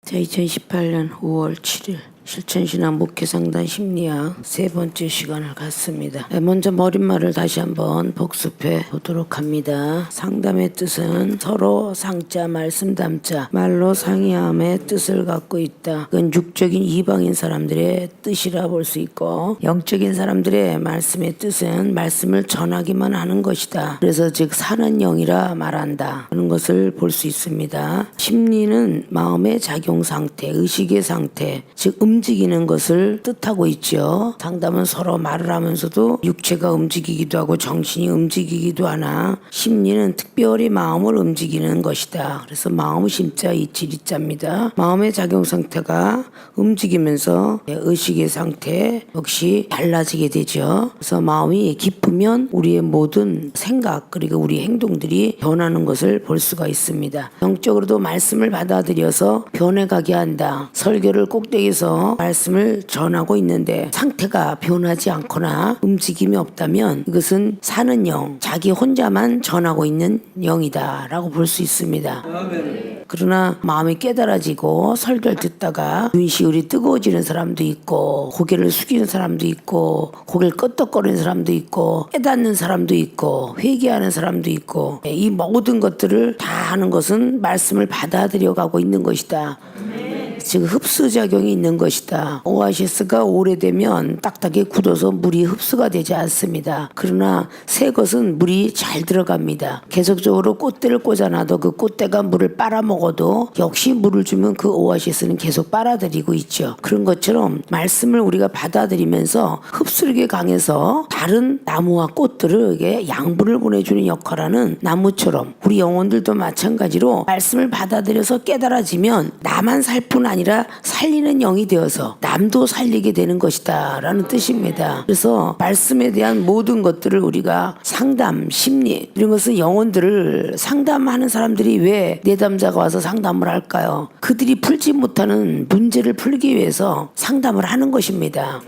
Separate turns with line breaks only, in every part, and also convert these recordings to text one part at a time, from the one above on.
2018년 5월 7일 실천신앙 목회상담 심리학 세 번째 시간을 갖습니다. 먼저 머릿말을 다시 한번 복습해 보도록 합니다. 상담의 뜻은 서로 상자 말씀 담자 말로 상이함의 뜻을 갖고 있다. 그건 육적인 이방인 사람들의 뜻이라 볼 수 있고, 영적인 사람들의 말씀의 뜻은 말씀을 전하기만 하는 것이다. 그래서 즉 사는 영이라 말한다 하는 것을 볼 수 있습니다. 심리는 마음의 작용 상태, 의식의 상태, 즉 움직이는 것을 뜻하고 있죠. 상담은 서로 말을 하면서도 육체가 움직이기도 하고 정신이 움직이기도 하나, 심리는 특별히 마음을 움직이는 것이다. 그래서 마음 심자 이치리자입니다. 마음의 작용 상태가 움직이면서 의식의 상태 역시 달라지게 되죠. 그래서 마음이 깊으면 우리의 모든 생각 그리고 우리 행동들이 변하는 것을 볼 수가 있습니다. 영적으로도 말씀을 받아들여서 변해가게 한다. 설교를 꼭대기에서 말씀을 전하고 있는데 상태가 변하지 않거나 움직임이 없다면 이것은 사는 영, 자기 혼자만 전하고 있는 영이다 라고 볼 수 있습니다. 그러나 마음이 깨달아지고 설교를 듣다가 눈시울이 뜨거워지는 사람도 있고, 고개를 숙이는 사람도 있고, 고개를 끄덕거리는 사람도 있고, 깨닫는 사람도 있고, 회개하는 사람도 있고, 이 모든 것들을 다 하는 것은 말씀을 받아들여 가고 있는 것이다. 즉 흡수작용이 있는 것이다. 오아시스가 오래되면 딱딱이 굳어서 물이 흡수가 되지 않습니다. 그러나 새 것은 물이 잘 들어갑니다. 계속적으로 꽃대를 꽂아놔도 그 꽃대가 물을 빨아먹어도 역시 물을 주면 그 오아시스는 계속 빨아들이고 있죠. 그런 것처럼 말씀을 우리가 받아들이면서 흡수력이 강해서 다른 나무와 꽃들에게 양분을 보내주는 역할하는 나무처럼 우리 영혼들도 마찬가지로 말씀을 받아들여서 깨달아지면 나만 살 뿐 아니라 살리는 영이 되어서 남도 살리게 되는 것이다 라는 뜻입니다. 그래서 말씀에 대한 모든 것들을 우리가 상담, 심리 이런 것은 영혼들을 상담하는 사람들이 왜 내담자가 와서 상담을 할까요? 그들이 풀지 못하는 문제를 풀기 위해서 상담을 하는 것입니다.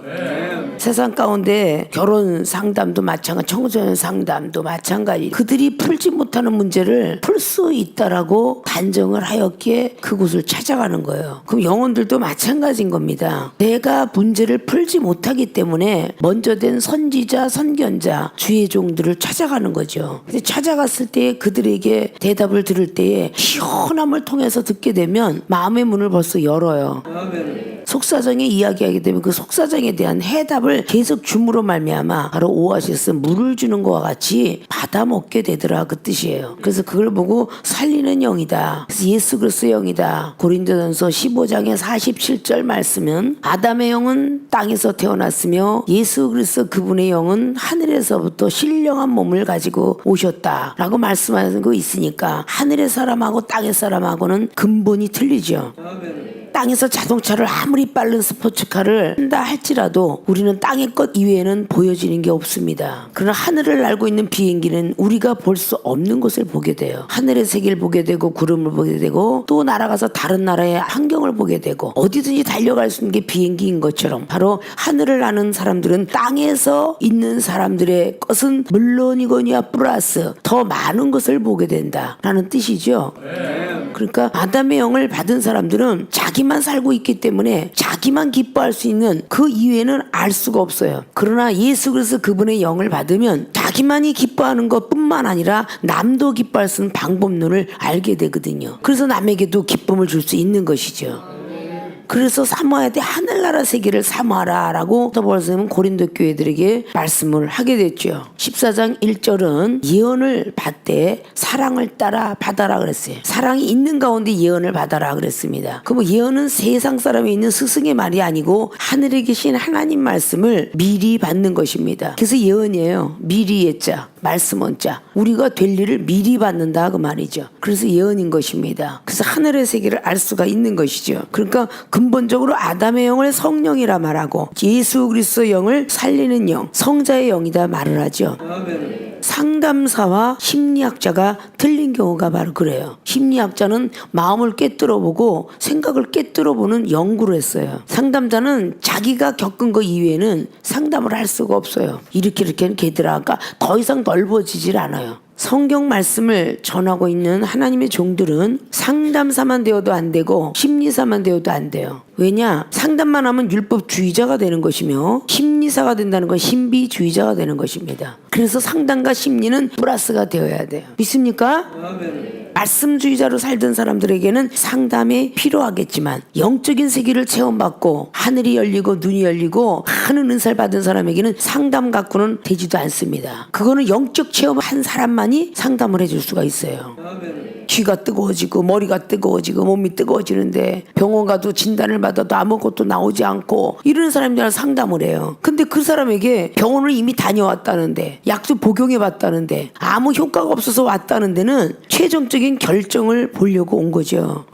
세상 가운데 결혼 상담도 마찬가지, 청소년 상담도 마찬가지, 그들이 풀지 못하는 문제를 풀 수 있다라고 단정을 하였기에 그곳을 찾아가는 거예요. 그럼 영혼들도 마찬가지인 겁니다. 내가 문제를 풀지 못하기 때문에 먼저 된 선지자, 선견자, 주의 종들을 찾아가는 거죠. 근데 찾아갔을 때 그들에게 대답을 들을 때에 시원함을 통해서 듣게 되면 마음의 문을 벌써 열어요. 속사정에 이야기하게 되면 그 속사정에 대한 해답을 계속 줌으로 말미암아 바로 오아시스 물을 주는 것과 같이 받아 먹게 되더라 그 뜻이에요. 그래서 그걸 보고 살리는 영이다. 그래서 예수 그리스도의 영이다. 고린도전서 15장의 47절 말씀은 아담의 영은 땅에서 태어났으며 예수 그리스도 그분의 영은 하늘에서부터 신령한 몸을 가지고 오셨다라고 말씀하는 거 있으니까 하늘의 사람하고 땅의 사람하고는 근본이 틀리죠. 땅에서 자동차를 아무리 빠른 스포츠카를 한다 할지라도 우리는 땅의 것 이외에는 보여지는 게 없습니다. 그러나 하늘을 날고 있는 비행기는 우리가 볼 수 없는 것을 보게 돼요. 하늘의 세계를 보게 되고 구름을 보게 되고 또 날아가서 다른 나라의 환경을 보게 되고 어디든지 달려갈 수 있는 게 비행기인 것처럼 바로 하늘을 나는 사람들은 땅에서 있는 사람들의 것은 물론이거니와 플러스 더 많은 것을 보게 된다라는 뜻이죠. 그러니까 아담의 영을 받은 사람들은 자기만 살고 있기 때문에 자기만 기뻐할 수 있는 그 이외에는 알 수가 없어요. 그러나 예수 그리스도 그분의 영을 받으면 자기만이 기뻐하는 것뿐만 아니라 남도 기뻐할 수 있는 방법론을 알게 되거든요. 그래서 남에게도 기쁨을 줄 수 있는 것이죠. 그래서 사모해야 돼. 하늘나라 세계를 사모하라 라고 더벌스는 고린도 교회들에게 말씀을 하게 됐죠. 14장 1절은 예언을 받되 사랑을 따라 받아라 그랬어요. 사랑이 있는 가운데 예언을 받아라 그랬습니다. 그럼 예언은 세상 사람이 있는 스승의 말이 아니고 하늘에 계신 하나님 말씀을 미리 받는 것입니다. 그래서 예언이에요. 미리 예자, 말씀 원자. 우리가 될 일을 미리 받는다 그 말이죠. 그래서 예언인 것입니다. 그래서 하늘의 세계를 알 수가 있는 것이죠. 그러니까 근본적으로 아담의 영을 성령이라 말하고 예수 그리스도의 영을 살리는 영, 성자의 영이다 말을 하죠. 상담사와 심리학자가 틀린 경우가 바로 그래요. 심리학자는 마음을 꿰뚫어보고 생각을 꿰뚫어보는 연구를 했어요. 상담자는 자기가 겪은 거 이외에는 상담을 할 수가 없어요. 이렇게 걔들아가 더 이상 넓어지질 않아요. 성경 말씀을 전하고 있는 하나님의 종들은 상담사만 되어도 안 되고 심리사만 되어도 안 돼요. 왜냐? 상담만 하면 율법주의자가 되는 것이며 심리사가 된다는 건 신비주의자가 되는 것입니다. 그래서 상담과 심리는 플러스가 되어야 돼요. 믿습니까? 아멘. 말씀주의자로 살던 사람들에게는 상담이 필요하겠지만 영적인 세계를 체험받고 하늘이 열리고 눈이 열리고 많은 은사를 받은 사람에게는 상담 갖고는 되지도 않습니다. 그거는 영적 체험한 사람만이 상담을 해줄 수가 있어요. 아멘. 귀가 뜨거워지고 머리가 뜨거워지고 몸이 뜨거워지는데 병원 가도 진단을 받아도 아무것도 나오지 않고 이런 사람들은 상담을 해요. 근데 그 사람에게 병원을 이미 다녀왔다는데 약도 복용해봤다는데 아무 효과가 없어서 왔다는 데는 최종적인 결정을 보려고 온 거죠.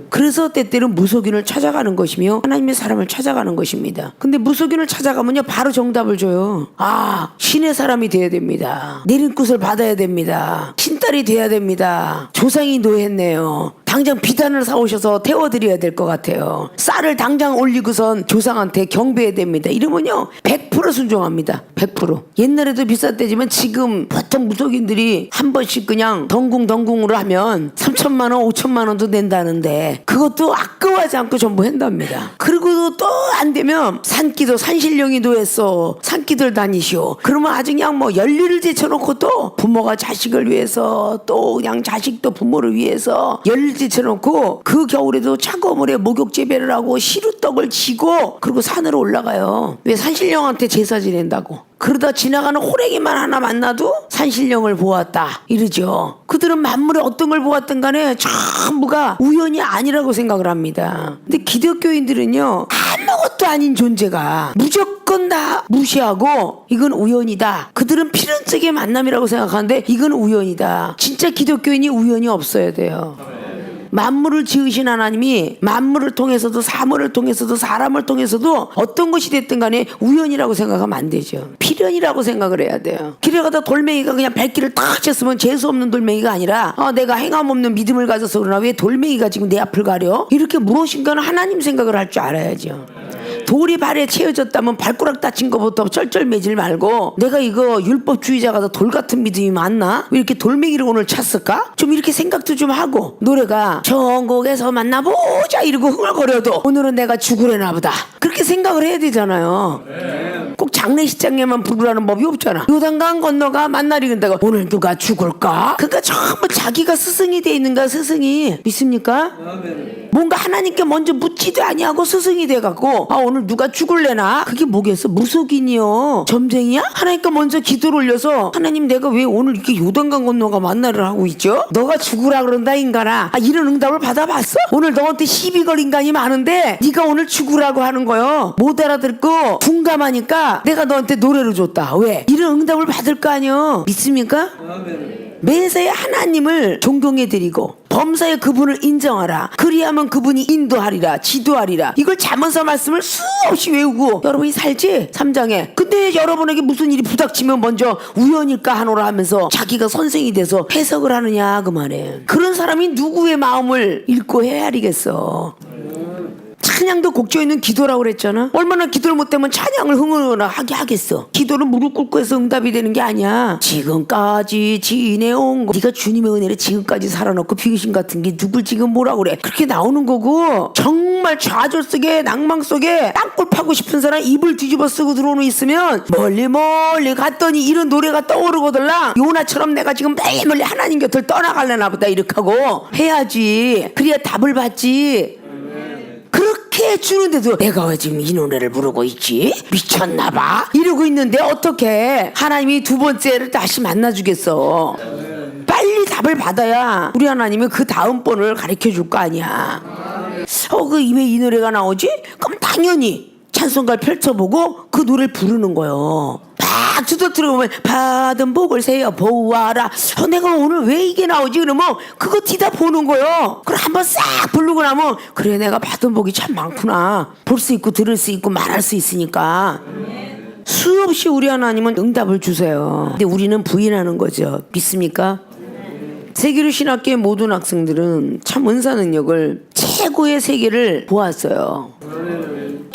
그래서 때때로 무속인을 찾아가는 것이며 하나님의 사람을 찾아가는 것입니다. 근데 무속인을 찾아가면요 바로 정답을 줘요. 아, 신의 사람이 돼야 됩니다. 내린굿을 받아야 됩니다. 신딸이 돼야 됩니다. 조상이 노했네요. 당장 비단을 사오셔서 태워드려야 될 것 같아요. 쌀을 당장 올리고선 조상한테 경배해야 됩니다. 이러면요 100% 순종합니다. 100%. 옛날에도 비쌌대지만 지금 보통 무속인들이 한 번씩 그냥 덩궁덩궁으로 하면 3천만 원 5천만 원도 낸다는데 그것도 아까워하지 않고 전부 한답니다. 그리고 또 안 되면 산기도 산신령이 노했어. 산기들 다니시오. 그러면 아주 그냥 뭐 연리를 제쳐놓고 또 부모가 자식을 위해서 또 그냥 자식도 부모를 위해서 연리를 제쳐놓고 그 겨울에도 차가운 물에 목욕 재배를 하고 시루떡을 지고 그리고 산으로 올라가요. 왜? 산신령한테 제사 지낸다고. 그러다 지나가는 호랭이만 하나 만나도 산신령을 보았다 이러죠. 그들은 만물에 어떤 걸 보았든 간에 전부가 우연이 아니라고 생각을 합니다. 근데 기독교인들은요 아무것도 아닌 존재가 무조건 다 무시하고 이건 우연이다. 그들은 필연적인 만남이라고 생각하는데 이건 우연이다. 진짜 기독교인이 우연이 없어야 돼요. 만물을 지으신 하나님이 만물을 통해서도 사물을 통해서도 사람을 통해서도 어떤 것이 됐든 간에 우연이라고 생각하면 안 되죠. 필연이라고 생각을 해야 돼요. 길에 가다 돌멩이가 그냥 발길을 탁 쳤으면 재수 없는 돌멩이가 아니라 내가 행함 없는 믿음을 가져서 그러나 왜 돌멩이가 지금 내 앞을 가려? 이렇게 무엇인가는 하나님 생각을 할 줄 알아야죠. 돌이 발에 채워졌다면 발가락 다친 것부터 쩔쩔매질 말고 내가 이거 율법주의자가 돌 같은 믿음이 많나? 왜 이렇게 돌멩이를 오늘 찼을까? 좀 이렇게 생각도 좀 하고 노래가 천국에서 만나보자 이러고 흥얼거려도 오늘은 내가 죽으려나 보다 그렇게 생각을 해야 되잖아요. 꼭 장례식장에만 부르라는 법이 없잖아. 요단강 건너가 만나리 근다가 오늘 누가 죽을까? 그러니까 전부 자기가 스승이 돼 있는가. 스승이 믿습니까? 뭔가 하나님께 먼저 묻지도 아니하고 스승이 돼갖고 오늘 누가 죽을래나? 그게 뭐겠어? 무속인이요? 점쟁이야? 하나님께 먼저 기도를 올려서 하나님 내가 왜 오늘 이렇게 요단강 건너가 만나를 하고 있죠? 너가 죽으라 그런다 인간아. 이런 응답을 받아봤어? 오늘 너한테 시비 걸 인간이 많은데 네가 오늘 죽으라고 하는 거요. 못 알아듣고 둔감하니까 내가 너한테 노래를 줬다. 왜? 이런 응답을 받을 거 아니요. 믿습니까? 아멘. 매사에 하나님을 존경해드리고 범사에 그분을 인정하라. 그리하면 그분이 인도하리라 지도하리라. 이걸 잠언서 말씀을 수없이 외우고 여러분이 살지? 3장에. 근데 여러분에게 무슨 일이 부닥치면 먼저 우연일까 하노라 하면서 자기가 선생이 돼서 해석을 하느냐 그 말이에요. 그런 사람이 누구의 마음을 읽고 헤아리겠어. 찬양도 곡조 있는 기도라고 그랬잖아. 얼마나 기도를 못하면 찬양을 흥얼하게 하겠어. 기도는 무릎 꿇고 해서 응답이 되는 게 아니야. 지금까지 지내온 거 네가 주님의 은혜를 지금까지 살아놓고 비귀신 같은 게 누굴 지금 뭐라고 그래. 그렇게 나오는 거고 정말 좌절 속에 낭망 속에 땅굴 파고 싶은 사람 입을 뒤집어 쓰고 들어오는 있으면 멀리 갔더니 이런 노래가 떠오르거들랑 요나처럼 내가 지금 멀리 하나님 곁을 떠나갈래나 보다 이렇게 하고 해야지. 그래야 답을 받지. 그렇게 주는데도 내가 왜 지금 이 노래를 부르고 있지? 미쳤나봐? 이러고 있는데 어떻게 하나님이 두 번째를 다시 만나주겠어? 빨리 답을 받아야 우리 하나님은 그 다음번을 가르쳐 줄 거 아니야. 그 입에 이 노래가 나오지? 그럼 당연히 찬송가를 펼쳐보고 그 노래를 부르는 거예요. 막 주워 들어보면 받은 복을 세어 보아라. 내가 오늘 왜 이게 나오지? 그러면 그거 뒤다 보는 거예요. 그럼 한번 싹 부르고 나면 그래 내가 받은 복이 참 많구나. 볼 수 있고 들을 수 있고 말할 수 있으니까. 수없이 우리 하나님은 응답을 주세요. 근데 우리는 부인하는 거죠. 믿습니까? 세계로 신학교의 모든 학생들은 참 은사 능력을 최고의 세계를 보았어요.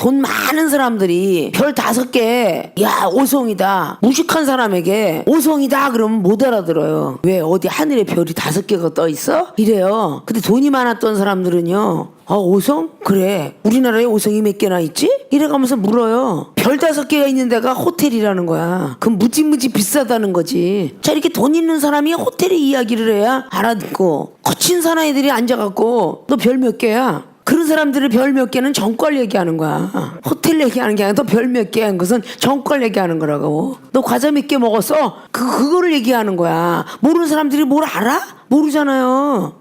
돈 많은 사람들이 별 5개, 야, 오성이다. 무식한 사람에게 오성이다 그러면 못 알아들어요. 왜? 어디 하늘에 별이 5개가 떠 있어? 이래요. 근데 돈이 많았던 사람들은요, 오성? 그래. 우리나라에 오성이 몇 개나 있지? 이래가면서 물어요. 별 5개가 있는 데가 호텔이라는 거야. 그럼 무지무지 비싸다는 거지. 자, 이렇게 돈 있는 사람이 호텔의 이야기를 해야 알아듣고, 거친 사나이들이 앉아갖고 너 별 몇 개야? 그런 사람들의 별 몇 개는 정과를 얘기하는 거야. 호텔 얘기하는 게 아니라 너 별 몇 개 한 것은 정과를 얘기하는 거라고. 너 과자 몇 개 먹었어? 그거를 얘기하는 거야. 모르는 사람들이 뭘 알아? 모르잖아요.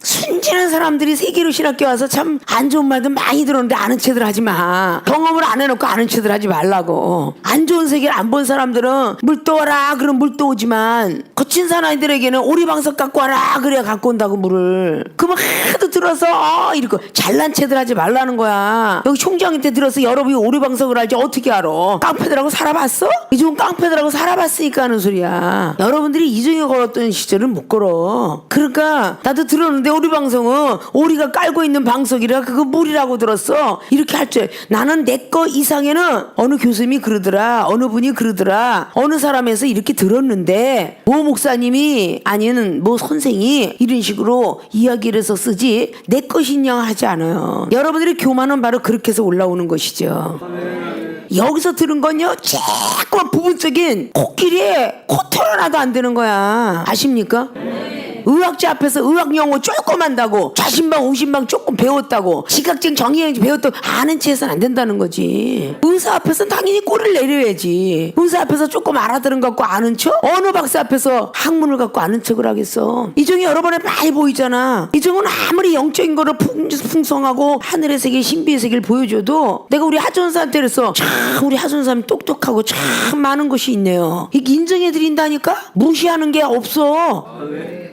순진한 사람들이 세계로 신학교 와서 참 안 좋은 말도 많이 들었는데 아는 체들 하지 마. 경험을 안 해놓고 아는 체들 하지 말라고. 안 좋은 세계를 안 본 사람들은 물 떠와라 그럼 물 떠오지만, 거친 사나이들에게는 오리방석 갖고 와라 그래야 갖고 온다고 물을. 그러면 하도 들어서 이러고 잘난 체들 하지 말라는 거야. 여기 총장한테 들어서 여러분이 오리방석을 알지 어떻게 알아? 깡패들하고 살아봤어? 이종은 깡패들하고 살아봤으니까 하는 소리야. 여러분들이 이종이 걸었던 시절은 못 걸어. 그러니까 나도 들었는데 오리방석은 오리가 깔고 있는 방석이라 그거 물이라고 들었어. 이렇게 할 줄. 나는 내 거 이상에는 어느 교수님이 그러더라, 어느 분이 그러더라, 어느 사람에서 이렇게 들었는데, 모 목사님이 아니면 모 선생이 이런 식으로 이야기를 해서 쓰지 내 것이냐 하지 않아요. 여러분들이 교만은 바로 그렇게 해서 올라오는 것이죠. 여기서 들은 건요, 자꾸만 부분적인 코끼리에 코털 하나도 안 되는 거야. 아십니까? 의학자 앞에서 의학 용어 조금 한다고, 자신방 우신방 조금 배웠다고, 지각증 정의행 배웠다고 아는 채 해서는 안 된다는 거지. 의사 앞에서는 당연히 꼴을 내려야지. 의사 앞에서 조금 알아들은 것 갖고 아는 척? 어느 박사 앞에서 학문을 갖고 아는 척을 하겠어? 이종이 여러 번에 많이 보이잖아. 이종은 아무리 영적인 거를 풍성하고 하늘의 세계 신비의 세계를 보여줘도, 내가 우리 하전사한테 그래서 참 우리 하전사님 똑똑하고 참 많은 것이 있네요, 이게 인정해드린다니까? 무시하는 게 없어.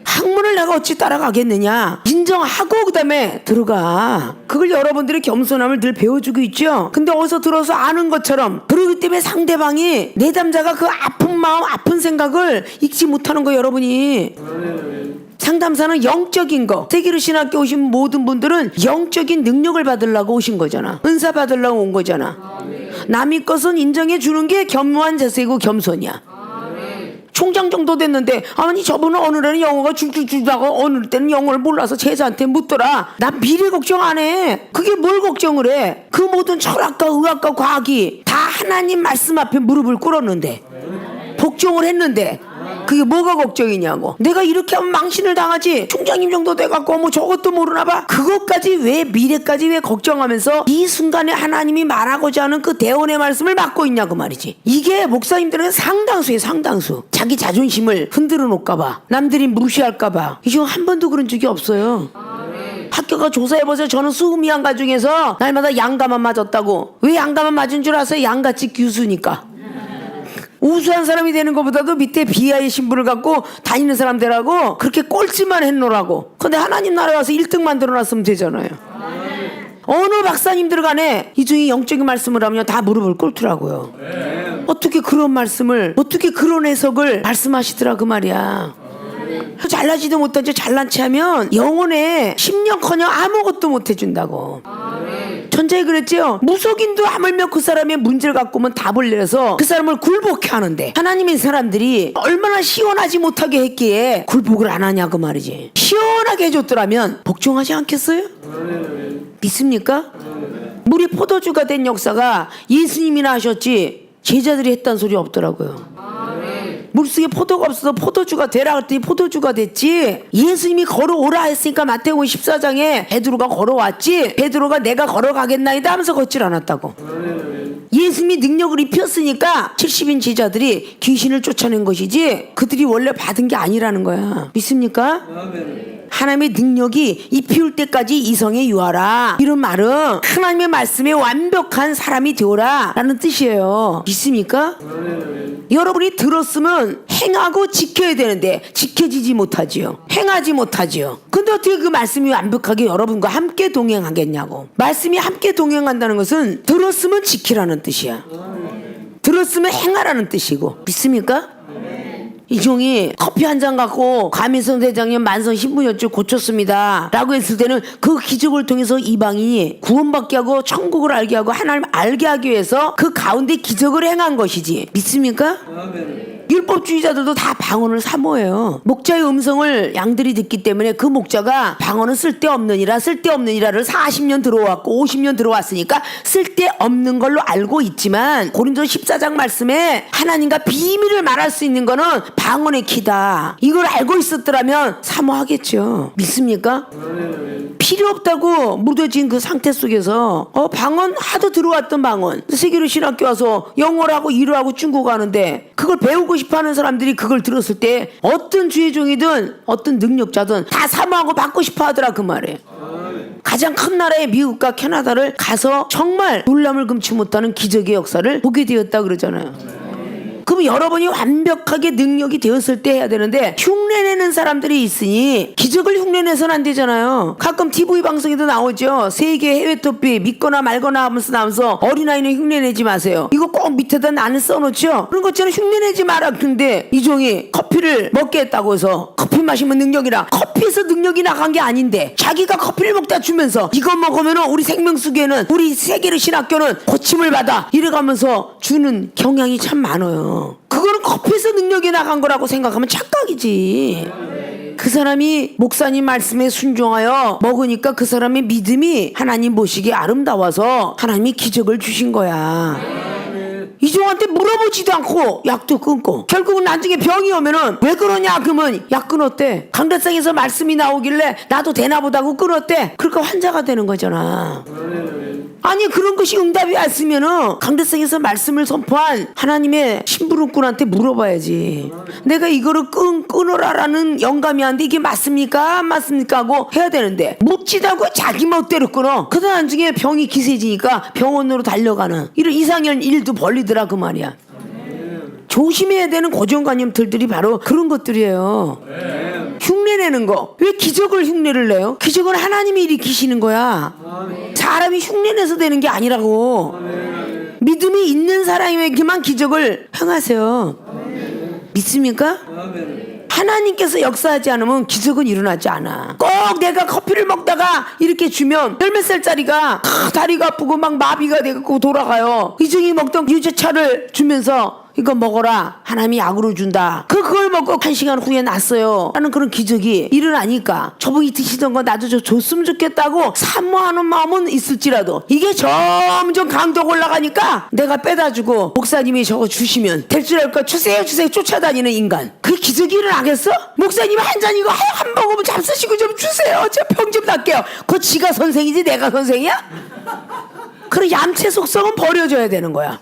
학문을 내가 어찌 따라가겠느냐. 인정하고 그 다음에 들어가. 그걸 여러분들의 겸손함을 늘 배워주고 있죠. 근데 어디서 들어서 아는 것처럼, 그러기 때문에 상대방이, 내담자가 그 아픈 마음 아픈 생각을 읽지 못하는 거. 여러분이 상담사는 영적인 거, 세계로 신학교 오신 모든 분들은 영적인 능력을 받으려고 오신 거잖아. 은사 받으려고 온 거잖아. 남의 것은 인정해 주는 게 겸허한 자세이고 겸손이야. 총장 정도 됐는데, 아니 저분은 어느 날은 영어가 줄줄줄다고 어느 때는 영어를 몰라서 제자한테 묻더라. 나 미래 걱정 안 해. 그게 뭘 걱정을 해. 그 모든 철학과 의학과 과학이 다 하나님 말씀 앞에 무릎을 꿇었는데, 복종을 했는데, 그게 뭐가 걱정이냐고. 내가 이렇게 하면 망신을 당하지. 총장님 정도 돼갖고 뭐 저것도 모르나 봐. 그것까지 왜, 미래까지 왜 걱정하면서 이 순간에 하나님이 말하고자 하는 그 대언의 말씀을 맡고 있냐고 말이지. 이게 목사님들은 상당수예요, 상당수. 자기 자존심을 흔들어 놓을까봐, 남들이 무시할까봐. 이제 한 번도 그런 적이 없어요. 학교가 조사해보세요. 저는 20명 중에서 날마다 양가만 맞았다고. 왜 양가만 맞은 줄 아세요? 양같이 교수니까. 우수한 사람이 되는 것보다도 밑에 비하의 신분을 갖고 다니는 사람들하고 그렇게 꼴찌만 해놓으라고. 근데 하나님 나라에 와서 1등 만들어놨으면 되잖아요. 어느 박사님들 간에 이중이 영적인 말씀을 하면 다 무릎을 꿇더라고요. 어떻게 그런 말씀을, 어떻게 그런 해석을 말씀하시더라 그 말이야. 잘나지도 못한 채 잘난 체 하면 영혼에 10년커녕 아무것도 못 해준다고. 전자에 그랬죠. 무속인도 하물며 그 사람의 문제를 갖고 오면 답을 내려서 그 사람을 굴복해 하는데, 하나님의 사람들이 얼마나 시원하지 못하게 했기에 굴복을 안 하냐고 말이지. 시원하게 해줬더라면 복종하지 않겠어요? 믿습니까? 물이 포도주가 된 역사가 예수님이나 하셨지 제자들이 했다는 소리 없더라고요. 물속에 포도가 없어서 포도주가 되라 그랬더니 포도주가 됐지. 예수님이 걸어오라 했으니까 마태복음 14장에 베드로가 걸어왔지, 베드로가 내가 걸어가겠나이다 하면서 걷질 않았다고. 예수님이 능력을 입혔으니까 70인 제자들이 귀신을 쫓아낸 것이지 그들이 원래 받은 게 아니라는 거야. 믿습니까? 하나님의 능력이 입히울 때까지 이성에 유하라, 이런 말은 하나님의 말씀에 완벽한 사람이 되어라 라는 뜻이에요. 믿습니까? 여러분이 들었으면 행하고 지켜야 되는데 지켜지지 못하지요. 행하지 못하지요. 근데 어떻게 그 말씀이 완벽하게 여러분과 함께 동행하겠냐고. 말씀이 함께 동행한다는 것은 들었으면 지키라는 뜻이야. 들었으면 행하라는 뜻이고. 믿습니까? 이종이 커피 한 잔 갖고 감희선 대장님 만성 신부혈증 고쳤습니다 라고 했을 때는 그 기적을 통해서 이방인이 구원받게 하고 천국을 알게 하고 하나님 알게 하기 위해서 그 가운데 기적을 행한 것이지. 믿습니까? 아멘. 율법주의자들도 다 방언을 사모해요. 목자의 음성을 양들이 듣기 때문에 그 목자가 방언은 쓸데없느니라 쓸데없느니라를 40년 들어왔고 50년 들어왔으니까 쓸데없는 걸로 알고 있지만 고린도 14장 말씀에 하나님과 비밀을 말할 수 있는 거는 방언의 키다. 이걸 알고 있었더라면 사모하겠죠. 믿습니까? 필요 없다고 무뎌진 그 상태 속에서 방언 하도 들어왔던 방언 세계로 신학교 와서 영어를 하고 일을 하고 중국어 하는데 그걸 배우고 싶어하는 사람들이 그걸 들었을 때 어떤 주의종이든 어떤 능력자든 다 사모하고 받고 싶어 하더라 그 말이에요. 가장 큰 나라의 미국과 캐나다를 가서 정말 놀람을 금치 못하는 기적의 역사를 보게 되었다 그러잖아요. 그럼 여러분이 완벽하게 능력이 되었을 때 해야 되는데 흉내내는 사람들이 있으니 기적을 흉내내서는 안 되잖아요. 가끔 TV 방송에도 나오죠. 세계 해외 토픽 믿거나 말거나 하면서 나오면서 어린아이는 흉내내지 마세요. 이거 꼭 밑에다 나는 써놓죠. 그런 것처럼 흉내내지 마라. 근데 이종이 커피를 먹게 했다고 해서 커피 마시면 능력이라 커피에서 능력이 나간 게 아닌데 자기가 커피를 먹다 주면서 이거 먹으면 우리 생명수계는 우리 세계의 신학교는 고침을 받아 이래가면서 주는 경향이 참 많아요. 그거는 커피에서 능력이 나간 거라고 생각하면 착각이지. 그 사람이 목사님 말씀에 순종하여 먹으니까 그 사람의 믿음이 하나님 보시기에 아름다워서 하나님이 기적을 주신 거야. 이종한테 물어보지도 않고 약도 끊고 결국은 나중에 병이 오면은 왜 그러냐 그러면 약 끊었대. 강대상에서 말씀이 나오길래 나도 되나 보다고 끊었대. 그러니까 환자가 되는 거잖아. 아니 그런 것이 응답이 왔으면은 강대상에서 말씀을 선포한 하나님의 심부름꾼한테 물어봐야지. 내가 이거를 끊어라라는 영감이 한데 이게 맞습니까? 안 맞습니까? 하고 해야 되는데 묻지도 않고 자기 멋대로 끊어. 그러다 나중에 병이 기세지니까 병원으로 달려가는 이런 이상한 일도 벌리더라 그 말이야. 조심해야 되는 고정관념들이 바로 그런 것들이에요. 흉내내는 거. 왜 기적을 흉내를 내요? 기적은 하나님이 일으키시는 거야. 사람이 흉내내서 되는 게 아니라고. 믿음이 있는 사람에게만 기적을 행하세요. 믿습니까? 하나님께서 역사하지 않으면 기적은 일어나지 않아. 꼭 내가 커피를 먹다가 이렇게 주면 10몇 살짜리가 다리가 아프고 막 마비가 되고 돌아가요. 이종이 먹던 유자차를 주면서 이거 먹어라. 하나님이 약으로 준다. 그걸 먹고 1시간 후에 났어요. 라는 그런 기적이 일어나니까 저분이 드시던 거 나도 저 줬으면 좋겠다고 사모하는 마음은 있을지라도 이게 점점 강도가 올라가니까 내가 빼다 주고 목사님이 저거 주시면 될 줄 알까 주세요 주세요 쫓아다니는 인간. 그 기적이 일어나겠어? 목사님 한 잔 이거 한 모금 잡수시고 좀 주세요. 제가 병 좀 낫게요. 그 지가 선생이지 내가 선생이야? 그런 얌체 속성은 버려줘야 되는 거야.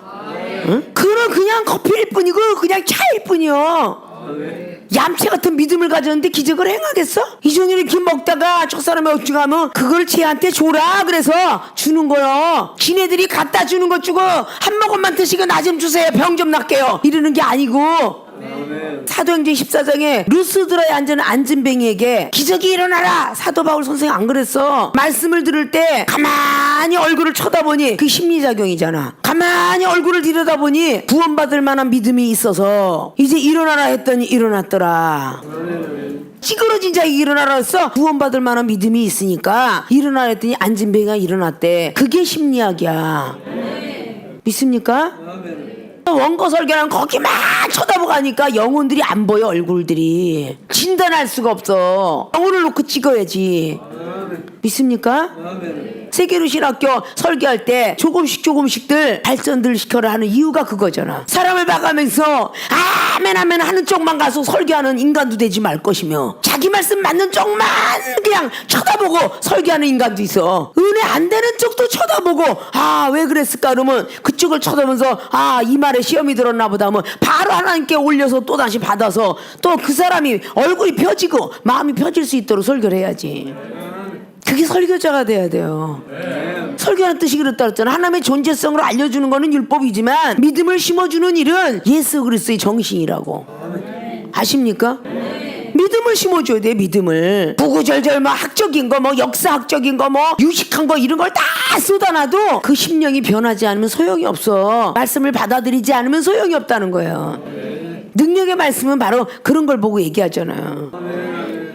응? 그건 그냥 커피일 뿐이고 그냥 차일 뿐이요. 얌체 같은 믿음을 가졌는데 기적을 행하겠어? 이종이 이렇게 먹다가 저 사람이 어찌가면 그걸 쟤한테 줘라 그래서 주는 거요. 지네들이 갖다 주는 것 주고 한 모금만 드시고 나 좀 주세요 병 좀 낫게요 이러는 게 아니고 사도행전 14장에 루스드라에 앉은 안진뱅이에게 기적이 일어나라. 사도 바울 선생이 안 그랬어. 말씀을 들을 때 가만히 얼굴을 쳐다보니 그 심리작용이잖아. 가만히 얼굴을 들여다보니 구원받을 만한 믿음이 있어서 이제 일어나라 했더니 일어났더라. 찌그러진 자에게 일어나라 했어. 구원받을 만한 믿음이 있으니까 일어나라 했더니 안진뱅이가 일어났대. 그게 심리학이야. 믿습니까? 원고 설교는 거기만 쳐다보고 하니까 영혼들이 안 보여. 얼굴들이 진단할 수가 없어. 영혼을 놓고 찍어야지. 믿습니까? 세계로 신학교 설교할 때 조금씩들 발전들 시켜라 하는 이유가 그거잖아. 사람을 봐가면서 아멘 아멘 하는 쪽만 가서 설교하는 인간도 되지 말 것이며 자기 말씀 맞는 쪽만 그냥 쳐다보고 설교하는 인간도 있어. 은혜 안 되는 쪽도 쳐다보고 아 왜 그랬을까 그러면 그쪽을 쳐다보면서 아 이 말에 시험이 들었나 보다 하면 바로 하나님께 올려서 또 다시 받아서 또 그 사람이 얼굴이 펴지고 마음이 펴질 수 있도록 설교를 해야지. 그게 설교자가 돼야 돼요. 설교하는 뜻이 그렇다 그랬잖아. 하나님의 존재성을 알려주는 거는 율법이지만 믿음을 심어주는 일은 예수 그리스도의 정신이라고. 아십니까? 믿음을 심어줘야 돼. 믿음을 구구절절 뭐 학적인 거 뭐 역사학적인 거 뭐 유식한 거 이런 걸 다 쏟아놔도 그 심령이 변하지 않으면 소용이 없어. 말씀을 받아들이지 않으면 소용이 없다는 거예요. 능력의 말씀은 바로 그런 걸 보고 얘기하잖아요.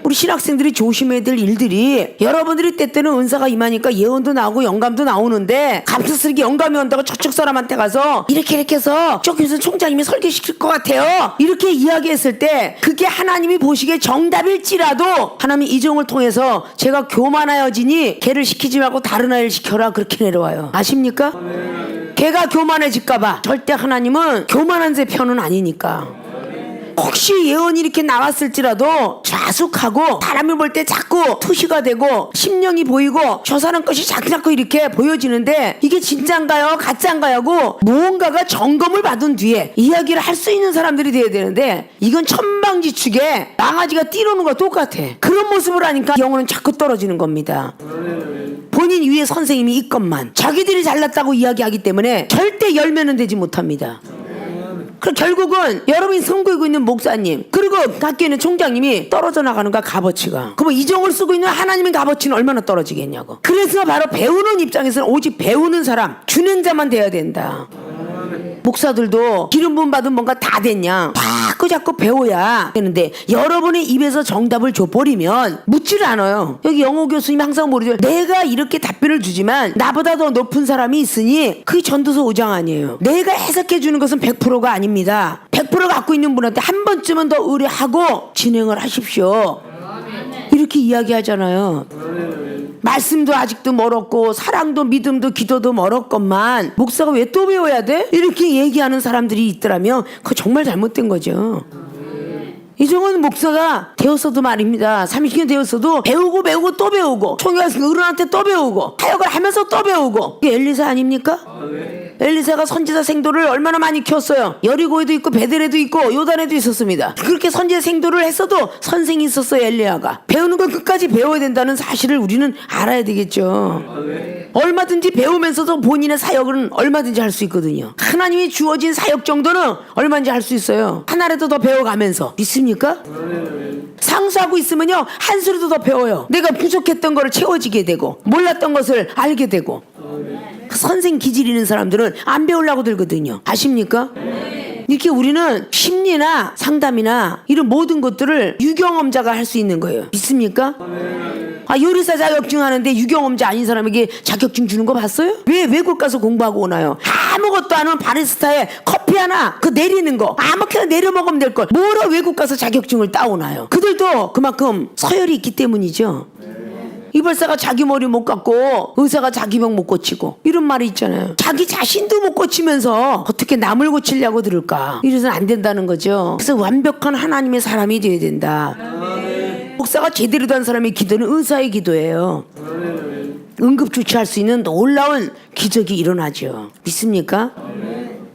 우리 신학생들이 조심해야 될 일들이, 여러분들이 때때는 은사가 임하니까 예언도 나오고 영감도 나오는데 갑작스럽게 영감이 온다고 저쪽 사람한테 가서 이렇게 해서 저기서 총장님이 설계시킬 것 같아요 이렇게 이야기했을 때, 그게 하나님이 보시기에 정답일지라도 하나님이 이종을 통해서 제가 교만하여지니 걔를 시키지 말고 다른 아이를 시켜라 그렇게 내려와요. 아십니까? 걔가 교만해질까봐. 절대 하나님은 교만한 제 편은 아니니까. 혹시 예언이 이렇게 나왔을지라도 좌숙하고 사람을 볼 때 자꾸 투시가 되고 심령이 보이고 저 사람 것이 자꾸 이렇게 보여지는데 이게 진짠가요 가짜인가요 하고 무언가가 점검을 받은 뒤에 이야기를 할 수 있는 사람들이 돼야 되는데, 이건 천방지축에 망아지가 뛰노는 거와 똑같아. 그런 모습을 하니까 영혼은 자꾸 떨어지는 겁니다. 본인 위에 선생님이 있건만 자기들이 잘났다고 이야기하기 때문에 절대 열매는 되지 못합니다. 그 결국은 여러분이 선교하고 있는 목사님 그리고 학교에 있는 총장님이 떨어져 나가는가, 값어치가. 그러면 이종을 쓰고 있는 하나님의 값어치는 얼마나 떨어지겠냐고. 그래서 바로 배우는 입장에서는 오직 배우는 사람, 주는 자만 돼야 된다. 목사들도 기름 부음 받은 뭔가 다 됐냐, 자꾸 배워야 되는데, 여러분의 입에서 정답을 줘버리면 묻지를 않아요. 여기 영어 교수님이 항상 모르죠. 내가 이렇게 답변을 주지만 나보다 더 높은 사람이 있으니 그게 전도서 5장 아니에요. 내가 해석해 주는 것은 100%가 아닙니다. 100% 갖고 있는 분한테 한 번쯤은 더 의뢰하고 진행을 하십시오 이렇게 이야기하잖아요. 말씀도 아직도 멀었고 사랑도 믿음도 기도도 멀었건만 목사가 왜 또 배워야 돼? 이렇게 얘기하는 사람들이 있더라면 그거 정말 잘못된 거죠. 이종은 목사가 되었어도 말입니다. 30년 되었어도 배우고 또 배우고, 총회에서 어른한테 또 배우고, 사역을 하면서 또 배우고. 이게 엘리사 아닙니까? 엘리사가 선지자 생도를 얼마나 많이 키웠어요. 여리고에도 있고 베델에도 있고 요단에도 있었습니다. 그렇게 선지자 생도를 했어도 선생이 있었어요. 엘리야가. 배우는 건 끝까지 배워야 된다는 사실을 우리는 알아야 되겠죠. 얼마든지 배우면서도 본인의 사역은 얼마든지 할 수 있거든요. 하나님이 주어진 사역 정도는 얼마든지 할 수 있어요. 하나라도 더 배워가면서. 믿습니까? 상수하고 있으면요 한 수라도 더 배워요. 내가 부족했던 거를 채워지게 되고 몰랐던 것을 알게 되고. 선생 기질 있는 사람들은 안 배우려고 들거든요. 아십니까? 이렇게 우리는 심리나 상담이나 이런 모든 것들을 유경험자가 할 수 있는 거예요. 믿습니까? 요리사 자격증 하는데 유경험자 아닌 사람에게 자격증 주는 거 봤어요? 왜 외국 가서 공부하고 오나요? 아무것도 안 하는 바리스타에 커피 하나 그 내리는 거 아무렇게나 내려 먹으면 될 걸 뭐로 외국 가서 자격증을 따오나요? 그들도 그만큼 서열이 있기 때문이죠. 이발사가 자기 머리 못 깎고 의사가 자기 병 못 고치고 이런 말이 있잖아요. 자기 자신도 못 고치면서 어떻게 남을 고치려고 들을까? 이래서는 안 된다는 거죠. 그래서 완벽한 하나님의 사람이 돼야 된다. 목사가 제대로 된 사람의 기도는 의사의 기도예요. 응급조치할 수 있는 놀라운 기적이 일어나죠. 믿습니까?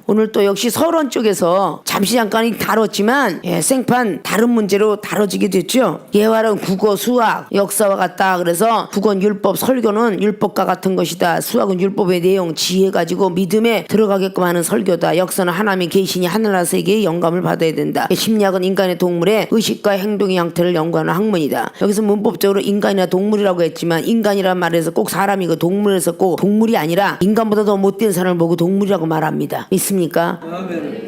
오늘 또 역시 서론 쪽에서 잠시 잠깐 다뤘지만 생판 다른 문제로 다뤄지게 됐죠. 예활은 국어, 수학, 역사와 같다. 그래서 국어는 율법, 설교는 율법과 같은 것이다. 수학은 율법의 내용, 지혜 가지고 믿음에 들어가게끔 하는 설교다. 역사는 하나님의 계시니 하늘나라 세계의 영감을 받아야 된다. 심리학은 인간의 동물의 의식과 행동의 형태를 연구하는 학문이다. 여기서 문법적으로 인간이나 동물이라고 했지만 인간이란 말에서 꼭 사람이고 동물에서 꼭 동물이 아니라 인간보다 더 못된 사람을 보고 동물이라고 말합니다. 있습니까?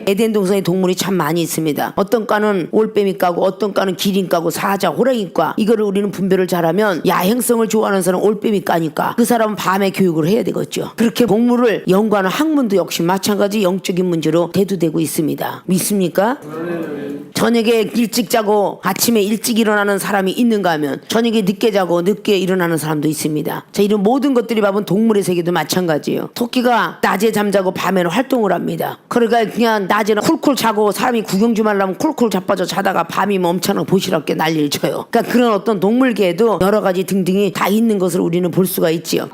에덴 동산에 동물이 참 많이 있습니다. 어떤 과는 올빼미 과고 어떤 과는 기린 과고 사자, 호랑이 과. 이거를 우리는 분별을 잘하면 야행성을 좋아하는 사람은 올빼미 과니까 그 사람은 밤에 교육을 해야 되겠죠. 그렇게 동물을 연구하는 학문도 역시 마찬가지 영적인 문제로 대두되고 있습니다. 믿습니까? 저녁에 일찍 자고 아침에 일찍 일어나는 사람이 있는가 하면 저녁에 늦게 자고 늦게 일어나는 사람도 있습니다. 자, 이런 모든 것들이 봐본 동물의 세계도 마찬가지예요. 토끼가 낮에 잠자고 밤에는 활동을 합니다. 그러니까 그냥 낮에는 쿨쿨 자고 사람이 구경 좀 하려면 쿨쿨 자빠져 자다가 밤이면 엄청나게 보시럽게 난리를 쳐요. 그러니까 그런 어떤 동물계에도 여러 가지 등등이 다 있는 것을 우리는 볼 수가 있지요.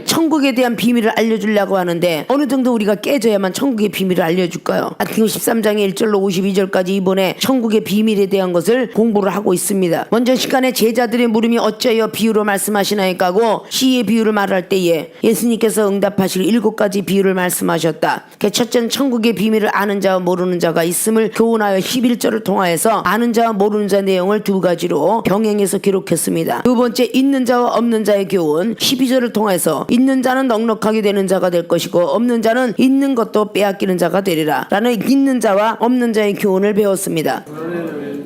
천국에 대한 비밀을 알려주려고 하는데 어느 정도 우리가 깨져야만 천국의 비밀을 알려줄까요? 마태복음 13장의 1절로 52절까지 이번에 천국의 비밀에 대한 것을 공부를 하고 있습니다. 먼저 시간에 제자들의 물음이 어찌하여 비유로 말씀하시나이까 하고 시의 비유를 말할 때에 예수님께서 응답하실 7가지 비유를 말씀하셨다. 첫째는 천국의 비밀을 아는 자와 모르는 자가 있음을 교훈하여 11절을 통하여서 아는 자와 모르는 자 내용을 2가지로 병행해서 기록했습니다. 두 번째, 있는 자와 없는 자의 교훈 12절을 통해서 있는 자는 넉넉하게 되는 자가 될 것이고 없는 자는 있는 것도 빼앗기는 자가 되리라 라는 있는 자와 없는 자의 교훈을 배웠습니다.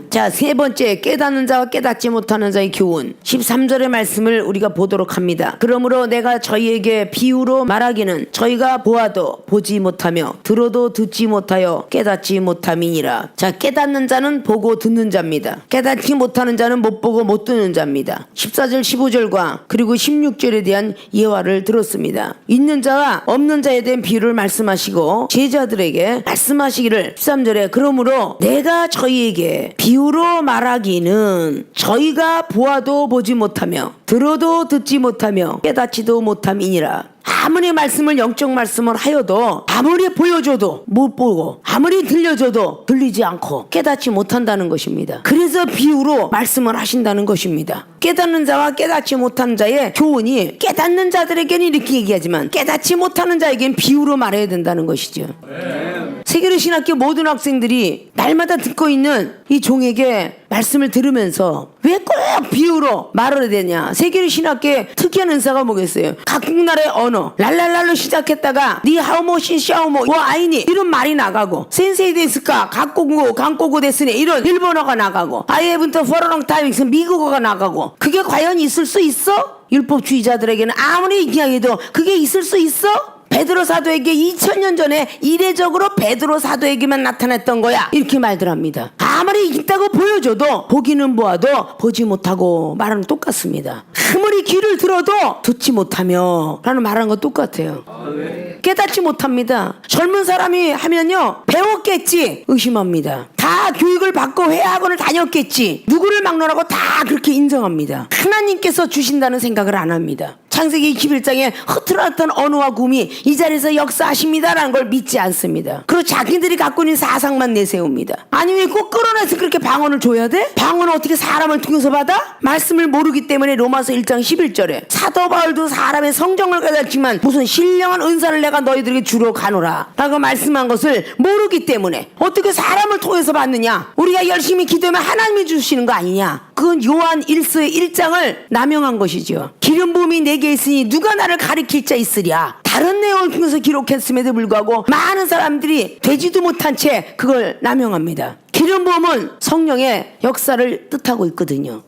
자, 세 번째, 깨닫는 자와 깨닫지 못하는 자의 교훈. 13절의 말씀을 우리가 보도록 합니다. 그러므로 내가 저희에게 비유로 말하기는 저희가 보아도 보지 못하며 들어도 듣지 못하여 깨닫지 못함이니라. 자, 깨닫는 자는 보고 듣는 자입니다. 깨닫지 못하는 자는 못 보고 못 듣는 자입니다. 14절 15절과 그리고 16절에 대한 예화를 들었습니다. 있는 자와 없는 자에 대한 비유를 말씀하시고 제자들에게 말씀하시기를 13절에 그러므로 내가 저희에게 비유로 말하기는 저희가 보아도 보지 못하며 들어도 듣지 못하며 깨닫지도 못함이니라. 아무리 말씀을 영적 말씀을 하여도 아무리 보여줘도 못 보고 아무리 들려줘도 들리지 않고 깨닫지 못한다는 것입니다. 그래서 비유로 말씀을 하신다는 것입니다. 깨닫는 자와 깨닫지 못하는 자의 교훈이 깨닫는 자들에게는 이렇게 얘기하지만 깨닫지 못하는 자에게는 비유로 말해야 된다는 것이죠. 세계로 신학교 모든 학생들이 날마다 듣고 있는 이 종에게 말씀을 들으면서 왜 꼭 비유로 말을 해야 되냐. 세계로 신학교의 특이한 은사가 뭐겠어요. 각국 나라의 언어 랄랄랄로 시작했다가 니하오모 신샤오모 와 아이니 이런 말이 나가고 센세이 데스까 각국어 강국어 데스네 이런 일본어가 나가고 아이에분터 포러렁 타임스 미국어가 나가고 그게 과연 있을 수 있어? 율법주의자들에게는 아무리 이야기해도 그게 있을 수 있어? 베드로 사도에게 2000년 전에 이례적으로 베드로 사도에게만 나타났던 거야 이렇게 말들 합니다. 아무리 있다고 보여줘도 보기는 보아도 보지 못하고 말하는 건 똑같습니다. 아무리 귀를 들어도 듣지 못하며 라는 말하는 건 똑같아요. 깨닫지 못합니다. 젊은 사람이 하면요 배웠겠지 의심합니다. 다 교육을 받고 회화학원을 다녔겠지 누구를 막론하고 다 그렇게 인정합니다. 하나님께서 주신다는 생각을 안 합니다. 창세기 21장에 흐트러졌던 언어와 구음이 이 자리에서 역사하십니다라는 걸 믿지 않습니다. 그리고 자기들이 갖고 있는 사상만 내세웁니다. 아니 왜 꼭 끌어내서 그렇게 방언을 줘야 돼? 방언은 어떻게 사람을 통해서 받아? 말씀을 모르기 때문에 로마서 1장 11절에 사도 바울도 사람의 성정을 깨닫지만 무슨 신령한 은사를 내가 너희들에게 주러 가노라 라고 말씀한 것을 모르기 때문에 어떻게 사람을 통해서 받느냐. 우리가 열심히 기도하면 하나님이 주시는 거 아니냐. 그건 요한 1서의 1장을 남용한 것이죠. 기름 부음이 내게 있으니 누가 나를 가리킬 자 있으랴. 다른 내용을 통해서 기록했음에도 불구하고 많은 사람들이 되지도 못한 채 그걸 남용합니다. 기름 부음은 성령의 역사를 뜻하고 있거든요.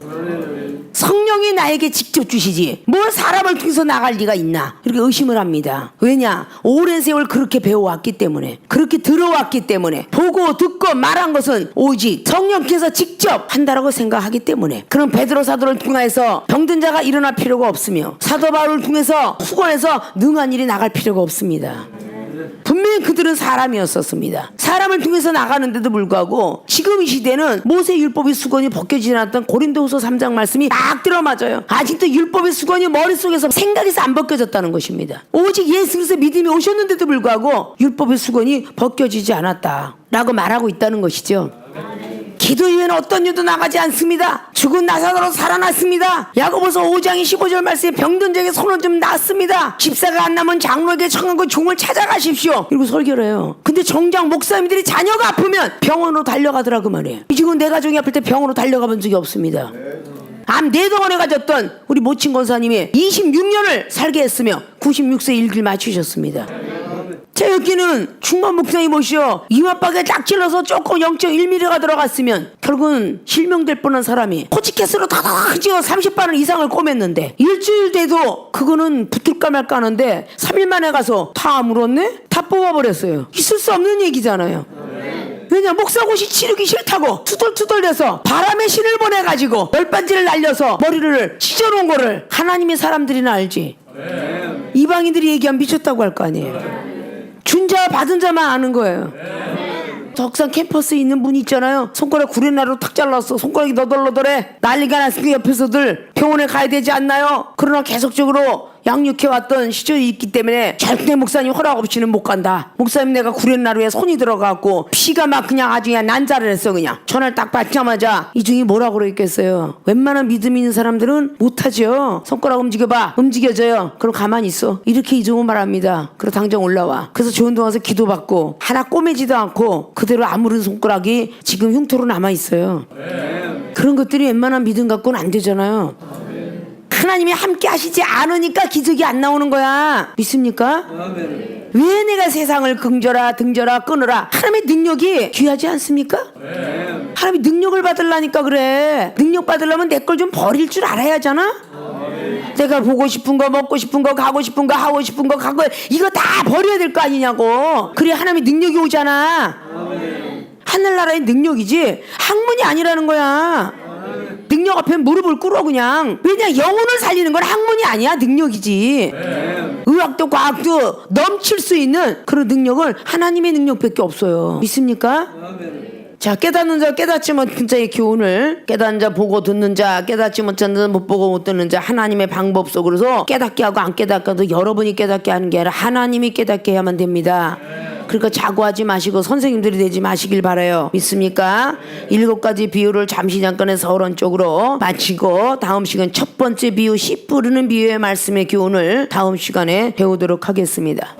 성령이 나에게 직접 주시지 뭘 사람을 통해서 나갈 리가 있나 이렇게 의심을 합니다. 왜냐? 오랜 세월 그렇게 배워왔기 때문에 그렇게 들어왔기 때문에 보고 듣고 말한 것은 오직 성령께서 직접 한다라고 생각하기 때문에 그럼 베드로 사도를 통해서 병든 자가 일어날 필요가 없으며 사도 바울을 통해서 수건에서 능한 일이 나갈 필요가 없습니다. 분명히 그들은 사람이었었습니다. 사람을 통해서 나가는데도 불구하고 지금 이 시대는 모세 율법의 수건이 벗겨지지 않았던 고린도후서 3장 말씀이 딱 들어맞아요. 아직도 율법의 수건이 머릿속에서 생각에서 안 벗겨졌다는 것입니다. 오직 예수 그리스도 믿음이 오셨는데도 불구하고 율법의 수건이 벗겨지지 않았다 라고 말하고 있다는 것이죠. 기도 이외에는 어떤 일도 나가지 않습니다. 죽은 나사로로 살아났습니다. 야고보서 5장 15절 말씀에 병든 자에게 손을 좀 놨습니다. 집사가 안 나면 장로에게 청하고 종을 찾아가십시오. 이러고 설교를 해요. 근데 정작 목사님들이 자녀가 아프면 병원으로 달려가더라고 말이에요. 지금 내 가족이 아플 때 병원으로 달려가 본 적이 없습니다. 암 뇌동원에 가졌던 우리 모친 권사님이 26년을 살게 했으며 96세 일기를 마치셨습니다. 제 여기는 충만 목사님 모시어 이마박에 딱 찔러서 조금 0.1mm가 들어갔으면 결국은 실명될 뻔한 사람이 코치캐스로 다다닥 찍어 30바늘 이상을 꼬맸는데 일주일 돼도 그거는 붙을까 말까 하는데 3일 만에 가서 다 물었네? 다 뽑아버렸어요. 있을 수 없는 얘기잖아요. 왜냐 목사고시 치르기 싫다고 투덜투덜대서 바람의 신을 보내가지고 열반지를 날려서 머리를 찢어놓은 거를 하나님의 사람들이나 알지. 이방인들이 얘기하면 미쳤다고 할 거 아니에요. 준 자와 받은 자만 아는 거예요. 덕산 캠퍼스에 있는 분 있잖아요. 손가락 구레나루로 탁 잘랐어. 손가락이 너덜너덜해. 난리가 났으니까 옆에서들 병원에 가야 되지 않나요? 그러나 계속적으로 양육해왔던 시절이 있기 때문에 절대 목사님 허락 없이는 못 간다. 목사님 내가 구레나루에 손이 들어가고 피가 막 그냥 아주 그냥 난자를 했어. 그냥 전화를 딱 받자마자 이 중이 뭐라고 그러겠어요. 웬만한 믿음 있는 사람들은 못하죠. 손가락 움직여봐. 움직여져요. 그럼 가만히 있어. 이렇게 이종은 말합니다. 그리고 당장 올라와. 그래서 좋은 동 와서 기도받고 하나 꼬매지도 않고 그대로 아무런 손가락이 지금 흉터로 남아있어요. 그런 것들이 웬만한 믿음 갖고는 안 되잖아요. 하나님이 함께 하시지 않으니까 기적이 안 나오는 거야. 믿습니까?
아멘.
왜 내가 세상을 긍져라 등져라 끊어라? 하나님의 능력이 귀하지 않습니까?
아멘.
하나님이 능력을 받으려니까 그래. 능력 받으려면 내 걸 좀 버릴 줄 알아야 하잖아. 내가 보고 싶은 거, 먹고 싶은 거, 가고 싶은 거, 하고 싶은 거, 가고 이거 다 버려야 될 거 아니냐고. 그래 하나님이 능력이 오잖아. 하늘나라의 능력이지 학문이 아니라는 거야. 능력 앞에 무릎을 꿇어 그냥. 왜냐 영혼을 살리는 건 학문이 아니야. 능력이지. 의학도 과학도 넘칠 수 있는 그런 능력을 하나님의 능력밖에 없어요. 믿습니까? 자, 깨닫는 자 깨닫지 못한 자의 교훈을, 깨닫는 자 보고 듣는 자, 깨닫지 못한 자 못 보고 못 듣는 자, 하나님의 방법 속으로서 깨닫게 하고 안 깨닫게 하도 여러분이 깨닫게 하는 게 아니라 하나님이 깨닫게 해야만 됩니다. 그러니까 자고하지 마시고 선생님들이 되지 마시길 바라요. 믿습니까? 7가지 비유를 잠시 잠깐의 서론 쪽으로 마치고 다음 시간 첫 번째 비유 씨 뿌르는 비유의 말씀의 교훈을 다음 시간에 배우도록 하겠습니다.